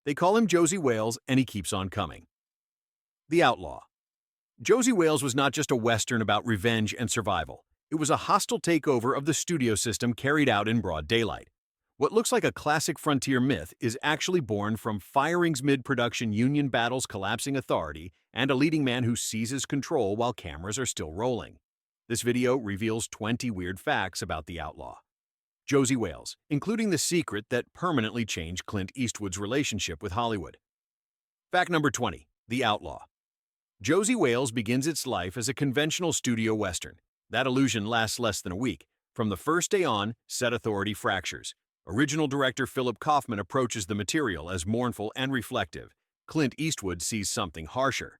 They call him Josey Wales, and he keeps on coming. The Outlaw. Josey Wales was not just a Western about revenge and survival. It was a hostile takeover of the studio system carried out in broad daylight. What looks like a classic frontier myth is actually born from firings mid-production, union battles, collapsing authority, and a leading man who seizes control while cameras are still rolling. This video reveals 20 weird facts about the Outlaw. Josey Wales, including the secret that permanently changed Clint Eastwood's relationship with Hollywood. Fact number 20. The Outlaw. Josey Wales begins its life as a conventional studio Western. That illusion lasts less than a week. From the first day on, set authority fractures. Original director Philip Kaufman approaches the material as mournful and reflective. Clint Eastwood sees something harsher.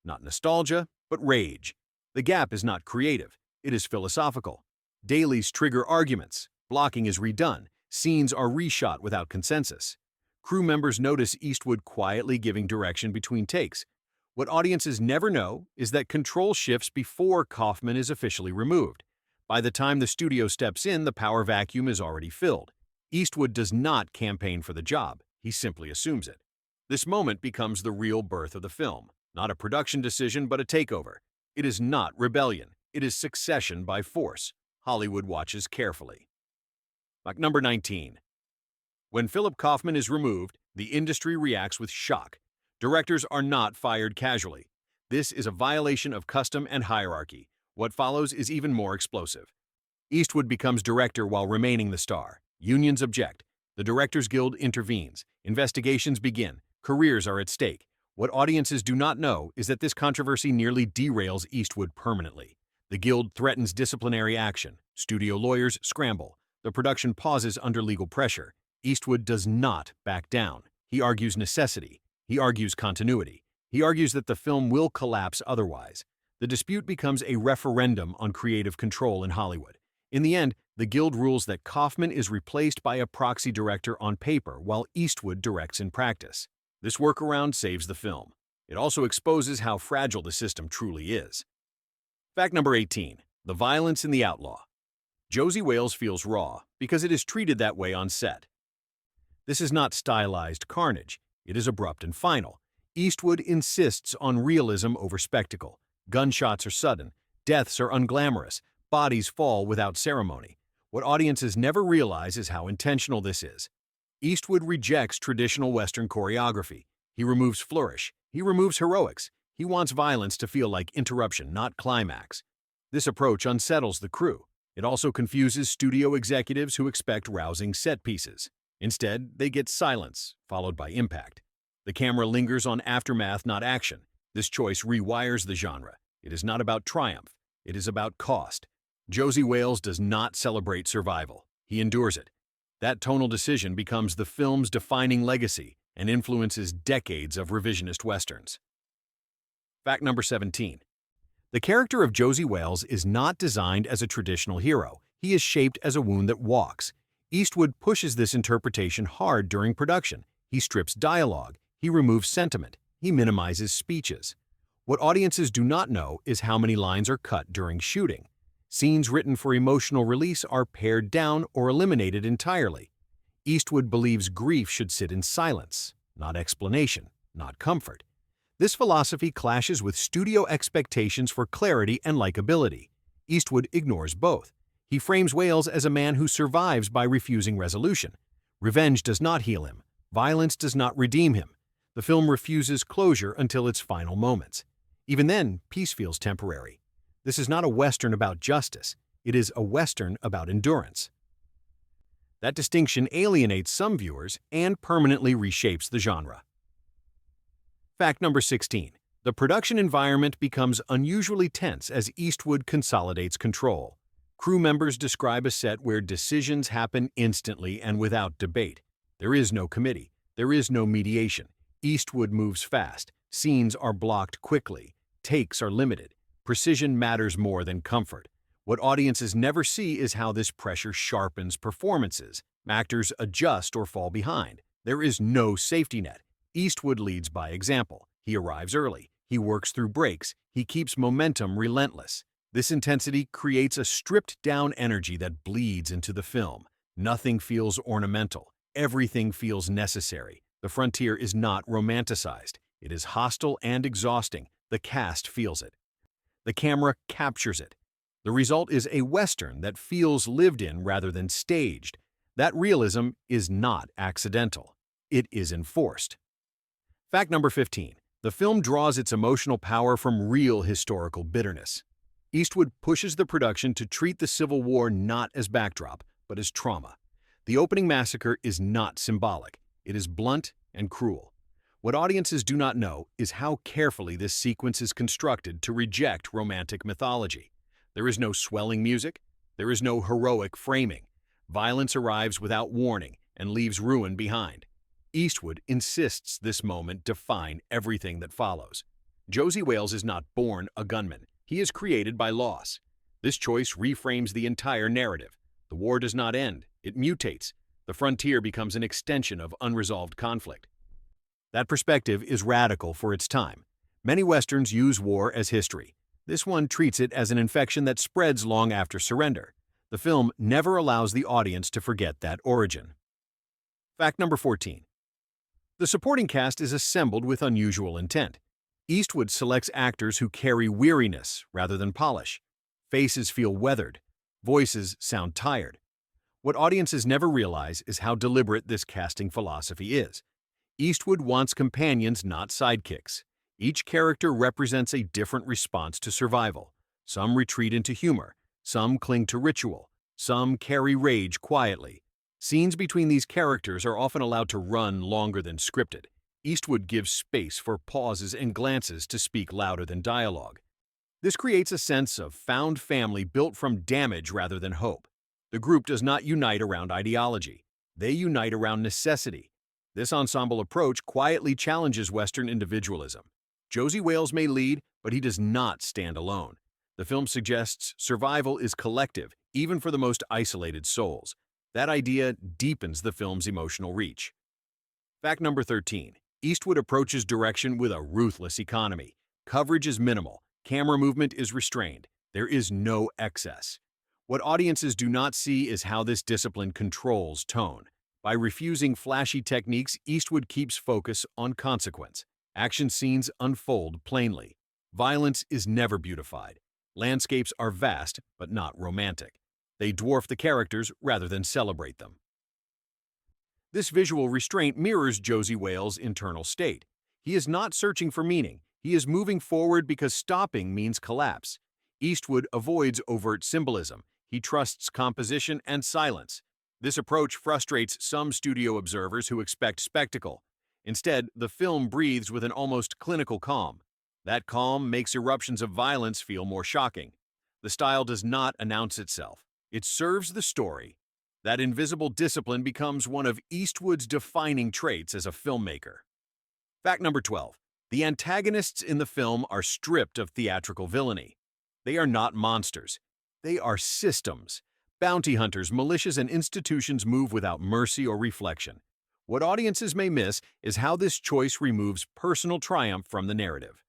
Not nostalgia, but rage. The gap is not creative, it is philosophical. Dailies trigger arguments, blocking is redone, scenes are reshot without consensus. Crew members notice Eastwood quietly giving direction between takes. What audiences never know is that control shifts before Kaufman is officially removed. By the time the studio steps in, the power vacuum is already filled. Eastwood does not campaign for the job, he simply assumes it. This moment becomes the real birth of the film, not a production decision but a takeover. It is not rebellion, it is succession by force. Hollywood watches carefully. Fact number 19. When Philip Kaufman is removed, the industry reacts with shock. Directors are not fired casually. This is a violation of custom and hierarchy. What follows is even more explosive. Eastwood becomes director while remaining the star. Unions object. The Directors Guild intervenes. Investigations begin. Careers are at stake. What audiences do not know is that this controversy nearly derails Eastwood permanently. The Guild threatens disciplinary action. Studio lawyers scramble. The production pauses under legal pressure. Eastwood does not back down. He argues necessity. He argues continuity. He argues that the film will collapse otherwise. The dispute becomes a referendum on creative control in Hollywood. In the end, the Guild rules that Kaufman is replaced by a proxy director on paper while Eastwood directs in practice. This workaround saves the film. It also exposes how fragile the system truly is. Fact number 18. The violence in The Outlaw. Josey Wales feels raw because it is treated that way on set. This is not stylized carnage. It is abrupt and final. Eastwood insists on realism over spectacle. Gunshots are sudden. Deaths are unglamorous. Bodies fall without ceremony. What audiences never realize is how intentional this is. Eastwood rejects traditional Western choreography. He removes flourish. He removes heroics. He wants violence to feel like interruption, not climax. This approach unsettles the crew. It also confuses studio executives who expect rousing set pieces. Instead, they get silence, followed by impact. The camera lingers on aftermath, not action. This choice rewires the genre. It is not about triumph. It is about cost. Josey Wales does not celebrate survival. He endures it. That tonal decision becomes the film's defining legacy and influences decades of revisionist westerns. Fact number 17. The character of Josey Wales is not designed as a traditional hero. He is shaped as a wound that walks. Eastwood pushes this interpretation hard during production. He strips dialogue. He removes sentiment. He minimizes speeches. What audiences do not know is how many lines are cut during shooting. Scenes written for emotional release are pared down or eliminated entirely. Eastwood believes grief should sit in silence, not explanation, not comfort. This philosophy clashes with studio expectations for clarity and likability. Eastwood ignores both. He frames Wales as a man who survives by refusing resolution. Revenge does not heal him. Violence does not redeem him. The film refuses closure until its final moments. Even then, peace feels temporary. This is not a Western about justice. It is a Western about endurance. That distinction alienates some viewers and permanently reshapes the genre. Fact number 16. The production environment becomes unusually tense as Eastwood consolidates control. Crew members describe a set where decisions happen instantly and without debate. There is no committee. There is no mediation. Eastwood moves fast. Scenes are blocked quickly. Takes are limited. Precision matters more than comfort. What audiences never see is how this pressure sharpens performances. Actors adjust or fall behind. There is no safety net. Eastwood leads by example. He arrives early. He works through breaks. He keeps momentum relentless. This intensity creates a stripped-down energy that bleeds into the film. Nothing feels ornamental. Everything feels necessary. The frontier is not romanticized. It is hostile and exhausting. The cast feels it. The camera captures it. The result is a Western that feels lived in rather than staged. That realism is not accidental. It is enforced. Fact number 15. The film draws its emotional power from real historical bitterness. Eastwood pushes the production to treat the Civil War not as backdrop, but as trauma. The opening massacre is not symbolic. It is blunt and cruel. What audiences do not know is how carefully this sequence is constructed to reject romantic mythology. There is no swelling music. There is no heroic framing. Violence arrives without warning and leaves ruin behind. Eastwood insists this moment define everything that follows. Josey Wales is not born a gunman. He is created by loss. This choice reframes the entire narrative. The war does not end. It mutates. The frontier becomes an extension of unresolved conflict. That perspective is radical for its time. Many Westerns use war as history. This one treats it as an infection that spreads long after surrender. The film never allows the audience to forget that origin. Fact number 14. The supporting cast is assembled with unusual intent. Eastwood selects actors who carry weariness rather than polish. Faces feel weathered. Voices sound tired. What audiences never realize is how deliberate this casting philosophy is. Eastwood wants companions, not sidekicks. Each character represents a different response to survival. Some retreat into humor. Some cling to ritual. Some carry rage quietly. Scenes between these characters are often allowed to run longer than scripted. Eastwood gives space for pauses and glances to speak louder than dialogue. This creates a sense of found family built from damage rather than hope. The group does not unite around ideology. They unite around necessity. This ensemble approach quietly challenges Western individualism. Josey Wales may lead, but he does not stand alone. The film suggests survival is collective, even for the most isolated souls. That idea deepens the film's emotional reach. Fact number 13. Eastwood approaches direction with a ruthless economy. Coverage is minimal. Camera movement is restrained. There is no excess. What audiences do not see is how this discipline controls tone. By refusing flashy techniques, Eastwood keeps focus on consequence. Action scenes unfold plainly. Violence is never beautified. Landscapes are vast, but not romantic. They dwarf the characters rather than celebrate them. This visual restraint mirrors Josey Wales' internal state. He is not searching for meaning. He is moving forward because stopping means collapse. Eastwood avoids overt symbolism. He trusts composition and silence. This approach frustrates some studio observers who expect spectacle. Instead, the film breathes with an almost clinical calm. That calm makes eruptions of violence feel more shocking. The style does not announce itself. It serves the story. That invisible discipline becomes one of Eastwood's defining traits as a filmmaker. Fact number 12. The antagonists in the film are stripped of theatrical villainy. They are not monsters. They are systems. Bounty hunters, militias, and institutions move without mercy or reflection. What audiences may miss is how this choice removes personal triumph from the narrative.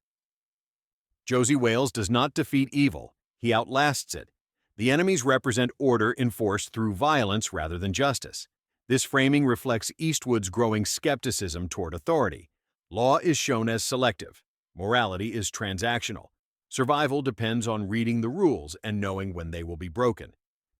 Josey Wales does not defeat evil. He outlasts it. The enemies represent order enforced through violence rather than justice. This framing reflects Eastwood's growing skepticism toward authority. Law is shown as selective. Morality is transactional. Survival depends on reading the rules and knowing when they will be broken.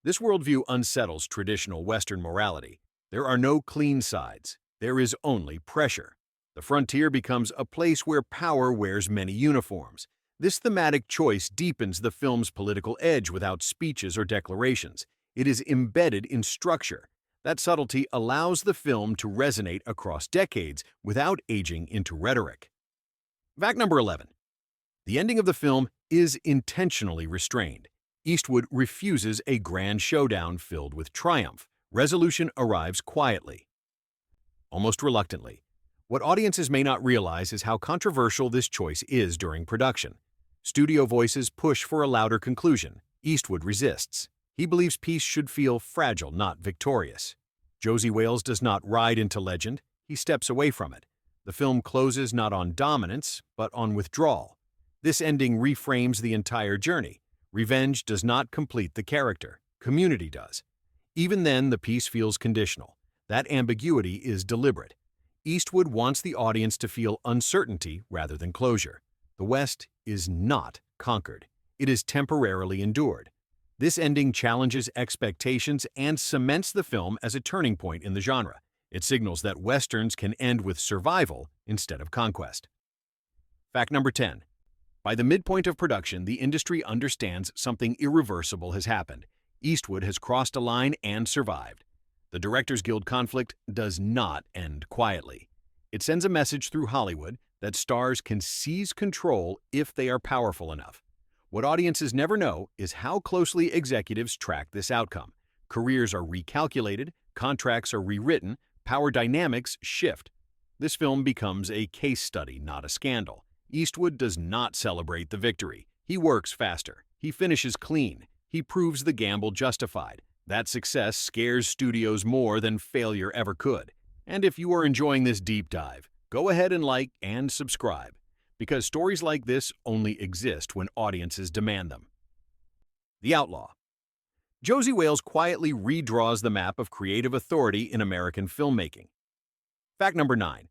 This worldview unsettles traditional Western morality. There are no clean sides. There is only pressure. The frontier becomes a place where power wears many uniforms. This thematic choice deepens the film's political edge without speeches or declarations. It is embedded in structure. That subtlety allows the film to resonate across decades without aging into rhetoric. Fact number 11. The ending of the film is intentionally restrained. Eastwood refuses a grand showdown filled with triumph. Resolution arrives quietly, almost reluctantly. What audiences may not realize is how controversial this choice is during production. Studio voices push for a louder conclusion. Eastwood resists. He believes peace should feel fragile, not victorious. Josey Wales does not ride into legend. He steps away from it. The film closes not on dominance, but on withdrawal. This ending reframes the entire journey. Revenge does not complete the character. Community does. Even then, the piece feels conditional. That ambiguity is deliberate. Eastwood wants the audience to feel uncertainty rather than closure. The West is not conquered. It is temporarily endured. This ending challenges expectations and cements the film as a turning point in the genre. It signals that Westerns can end with survival instead of conquest. Fact number 10. By the midpoint of production, the industry understands something irreversible has happened. Eastwood has crossed a line and survived. The Directors Guild conflict does not end quietly. It sends a message through Hollywood that stars can seize control if they are powerful enough. What audiences never know is how closely executives track this outcome. Careers are recalculated, contracts are rewritten, power dynamics shift. This film becomes a case study, not a scandal. Eastwood does not celebrate the victory. He works faster. He finishes clean. He proves the gamble justified. That success scares studios more than failure ever could. And if you are enjoying this deep dive, go ahead and like and subscribe, because stories like this only exist when audiences demand them. The Outlaw. Josey Wales quietly redraws the map of creative authority in American filmmaking. Fact number 9.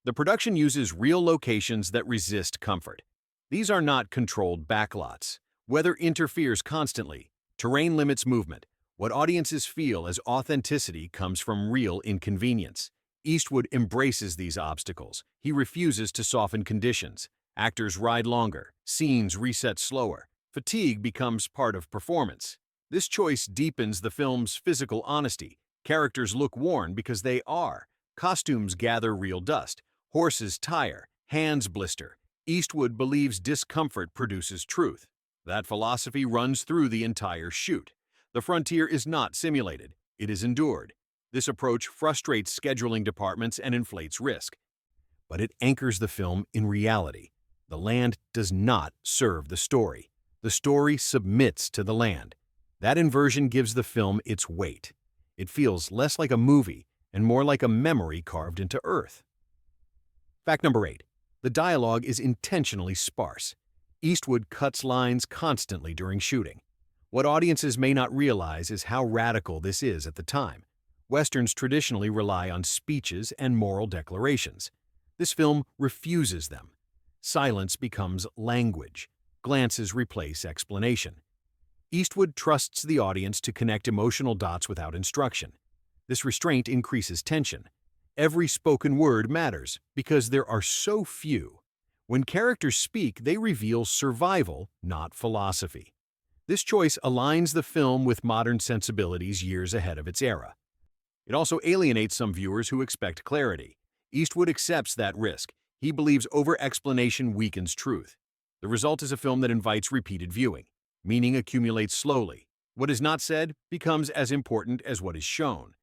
The production uses real locations that resist comfort. These are not controlled backlots. Weather interferes constantly. Terrain limits movement. What audiences feel as authenticity comes from real inconvenience. Eastwood embraces these obstacles. He refuses to soften conditions. Actors ride longer. Scenes reset slower. Fatigue becomes part of performance. This choice deepens the film's physical honesty. Characters look worn because they are. Costumes gather real dust. Horses tire. Hands blister. Eastwood believes discomfort produces truth. That philosophy runs through the entire shoot. The frontier is not simulated. It is endured. This approach frustrates scheduling departments and inflates risk. But it anchors the film in reality. The land does not serve the story. The story submits to the land. That inversion gives the film its weight. It feels less like a movie and more like a memory carved into earth. Fact number 8. The dialogue is intentionally sparse. Eastwood cuts lines constantly during shooting. What audiences may not realize is how radical this is at the time. Westerns traditionally rely on speeches and moral declarations. This film refuses them. Silence becomes language. Glances replace explanation. Eastwood trusts the audience to connect emotional dots without instruction. This restraint increases tension. Every spoken word matters because there are so few. When characters speak, they reveal survival, not philosophy. This choice aligns the film with modern sensibilities years ahead of its era. It also alienates some viewers who expect clarity. Eastwood accepts that risk. He believes over-explanation weakens truth. The result is a film that invites repeated viewing. Meaning accumulates slowly. What is not said becomes as important as what is shown.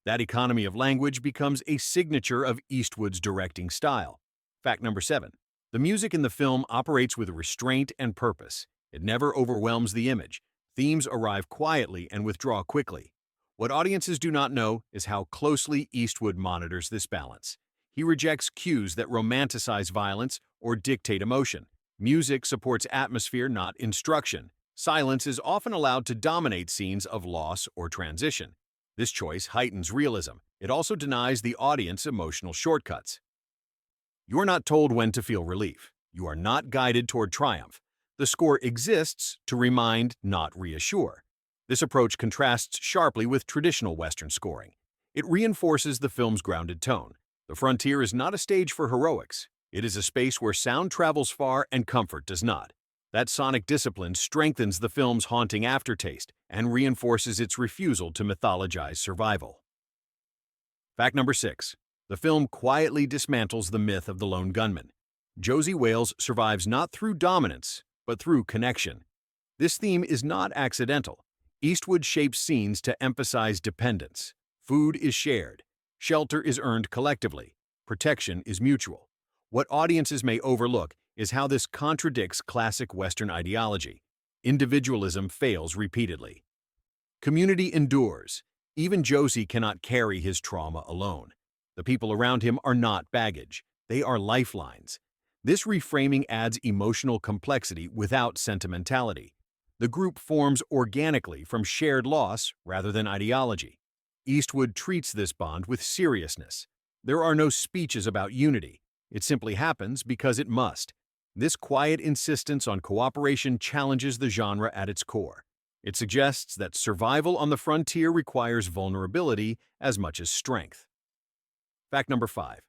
That economy of language becomes a signature of Eastwood's directing style. Fact number 7. The music in the film operates with restraint and purpose. It never overwhelms the image. Themes arrive quietly and withdraw quickly. What audiences do not know is how closely Eastwood monitors this balance. He rejects cues that romanticize violence or dictate emotion. Music supports atmosphere, not instruction. Silence is often allowed to dominate scenes of loss or transition. This choice heightens realism. It also denies the audience emotional shortcuts. You are not told when to feel relief. You are not guided toward triumph. The score exists to remind, not reassure. This approach contrasts sharply with traditional Western scoring. It reinforces the film's grounded tone. The frontier is not a stage for heroics. It is a space where sound travels far and comfort does not. That sonic discipline strengthens the film's haunting aftertaste and reinforces its refusal to mythologize survival. Fact number 6. The film quietly dismantles the myth of the lone gunman. Josey Wales survives not through dominance, but through connection. This theme is not accidental. Eastwood shapes scenes to emphasize dependence. Food is shared. Shelter is earned collectively. Protection is mutual. What audiences may overlook is how this contradicts classic Western ideology. Individualism fails repeatedly. Community endures. Even Josey cannot carry his trauma alone. The people around him are not baggage. They are lifelines. This reframing adds emotional complexity without sentimentality. The group forms organically from shared loss rather than ideology. Eastwood treats this bond with seriousness. There are no speeches about unity. It simply happens because it must. This quiet insistence on cooperation challenges the genre at its core. It suggests that survival on the frontier requires vulnerability as much as strength. Fact number 5.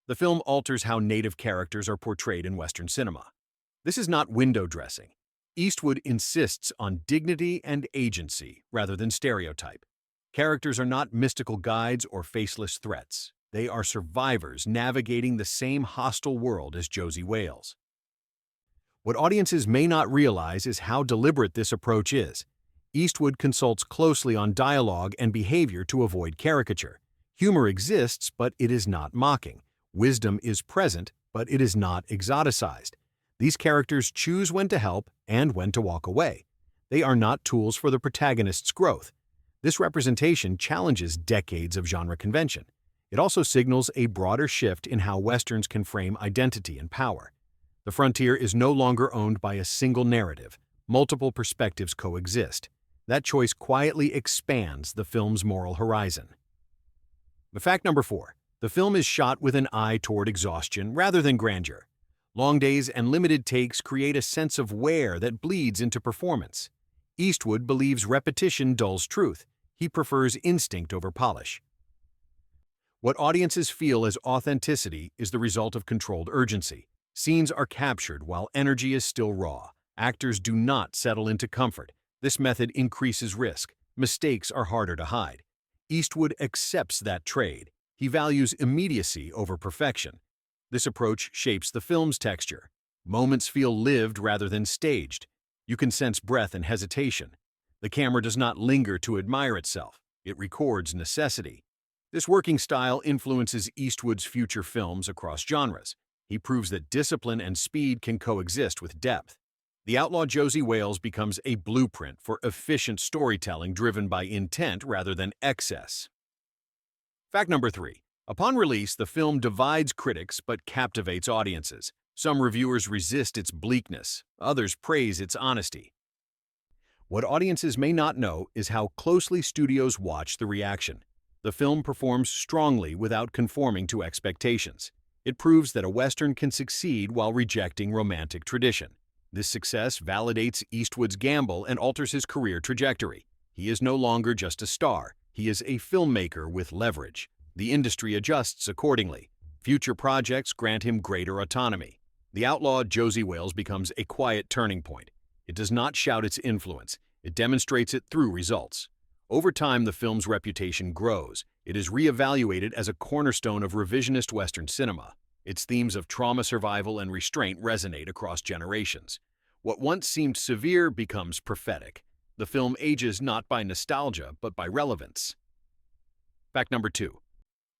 The film alters how Native characters are portrayed in Western cinema. This is not window dressing. Eastwood insists on dignity and agency rather than stereotype. Characters are not mystical guides or faceless threats. They are survivors navigating the same hostile world as Josey Wales. What audiences may not realize is how deliberate this approach is. Eastwood consults closely on dialogue and behavior to avoid caricature. Humor exists, but it is not mocking. Wisdom is present, but it is not exoticized. These characters choose when to help and when to walk away. They are not tools for the protagonist's growth. This representation challenges decades of genre convention. It also signals a broader shift in how Westerns can frame identity and power. The frontier is no longer owned by a single narrative. Multiple perspectives coexist. That choice quietly expands the film's moral horizon. Fact number 4. The film is shot with an eye toward exhaustion rather than grandeur. Long days and limited takes create a sense of wear that bleeds into performance. Eastwood believes repetition dulls truth. He prefers instinct over polish. What audiences feel as authenticity is the result of controlled urgency. Scenes are captured while energy is still raw. Actors do not settle into comfort. This method increases risk. Mistakes are harder to hide. Eastwood accepts that trade. He values immediacy over perfection. This approach shapes the film's texture. Moments feel lived rather than staged. You can sense breath and hesitation. The camera does not linger to admire itself. It records necessity. This working style influences Eastwood's future films across genres. He proves that discipline and speed can coexist with depth. The Outlaw Josey Wales becomes a blueprint for efficient storytelling driven by intent rather than excess. Fact number 3. Upon release, the film divides critics but captivates audiences. Some reviewers resist its bleakness, others praise its honesty. What audiences may not know is how closely studios watch the reaction. The film performs strongly without conforming to expectations. It proves that a Western can succeed while rejecting romantic tradition. This success validates Eastwood's gamble and alters his career trajectory. He is no longer just a star. He is a filmmaker with leverage. The industry adjusts accordingly. Future projects grant him greater autonomy. The Outlaw Josey Wales becomes a quiet turning point. It does not shout its influence. It demonstrates it through results. Over time, the film's reputation grows. It is reevaluated as a cornerstone of revisionist Western cinema. Its themes of trauma survival and restraint resonate across generations. What once seemed severe becomes prophetic. The film ages not by nostalgia, but by relevance. Fact number 2.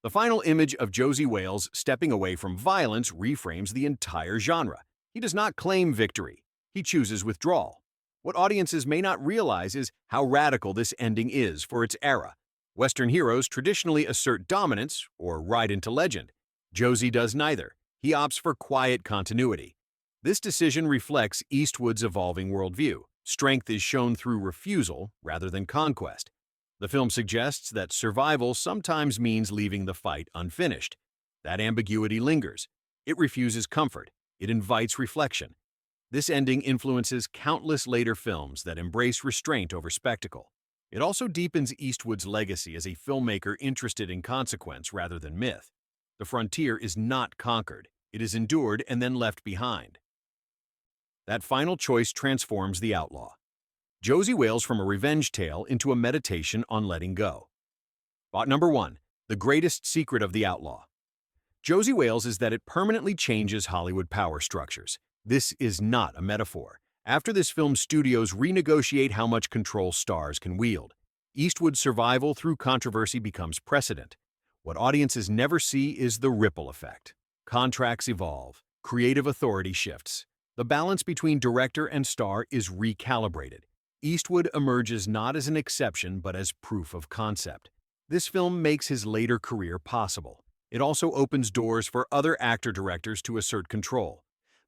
The final image of Josey Wales stepping away from violence reframes the entire genre. He does not claim victory. He chooses withdrawal. What audiences may not realize is how radical this ending is for its era. Western heroes traditionally assert dominance or ride into legend. Josey does neither. He opts for quiet continuity. This decision reflects Eastwood's evolving worldview. Strength is shown through refusal rather than conquest. The film suggests that survival sometimes means leaving the fight unfinished. That ambiguity lingers. It refuses comfort. It invites reflection. This ending influences countless later films that embrace restraint over spectacle. It also deepens Eastwood's legacy as a filmmaker interested in consequence rather than myth. The frontier is not conquered. It is endured and then left behind. That final choice transforms the outlaw. Josey Wales from a revenge tale into a meditation on letting go. Thought number 1. The greatest secret of the outlaw. Josey Wales is that it permanently changes Hollywood power structures. This is not a metaphor. After this film, studios renegotiate how much control stars can wield. Eastwood's survival through controversy becomes precedent. What audiences never see is the ripple effect. Contracts evolve. Creative authority shifts. The balance between director and star is recalibrated. Eastwood emerges not as an exception but as proof of concept. This film makes his later career possible. It also opens doors for other actor-directors to assert control.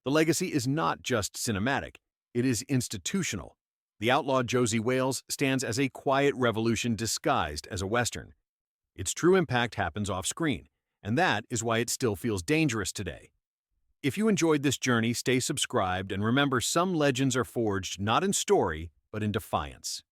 The legacy is not just cinematic, it is institutional. The Outlaw Josey Wales stands as a quiet revolution disguised as a Western. Its true impact happens off-screen. and that is why it still feels dangerous today. If you enjoyed this journey, stay subscribed, and remember, some legends are forged not in story, but in defiance.